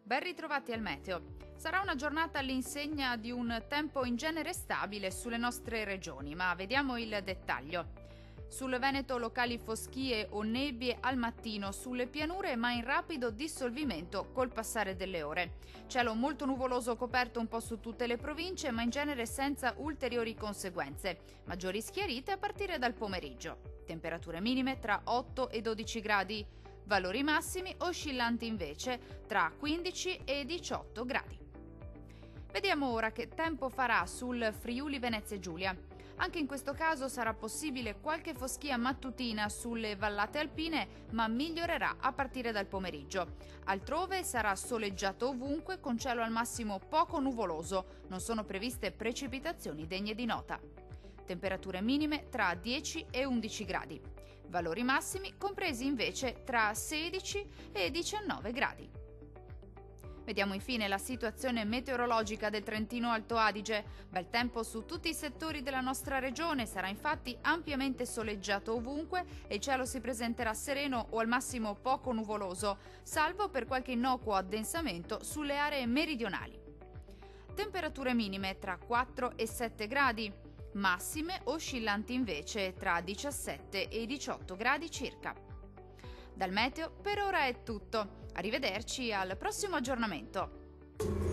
Ben ritrovati al meteo. Sarà una giornata all'insegna di un tempo in genere stabile sulle nostre regioni, ma vediamo il dettaglio. Sul Veneto locali foschie o nebbie al mattino sulle pianure, ma in rapido dissolvimento col passare delle ore. Cielo molto nuvoloso coperto un po' su tutte le province, ma in genere senza ulteriori conseguenze. Maggiori schiarite a partire dal pomeriggio. Temperature minime tra 8 e 12 gradi. Valori massimi oscillanti invece tra 15 e 18 gradi. Vediamo ora che tempo farà sul Friuli Venezia Giulia. Anche in questo caso sarà possibile qualche foschia mattutina sulle vallate alpine, ma migliorerà a partire dal pomeriggio. Altrove sarà soleggiato ovunque con cielo al massimo poco nuvoloso, non sono previste precipitazioni degne di nota. Temperature minime tra 10 e 11 gradi. Valori massimi compresi invece tra 16 e 19 gradi. Vediamo infine la situazione meteorologica del Trentino Alto Adige. Bel tempo su tutti i settori della nostra regione, sarà infatti ampiamente soleggiato ovunque e il cielo si presenterà sereno o al massimo poco nuvoloso, salvo per qualche innocuo addensamento sulle aree meridionali. Temperature minime tra 4 e 7 gradi, massime oscillanti invece tra 17 e 18 gradi circa. Dal meteo per ora è tutto. Arrivederci al prossimo aggiornamento.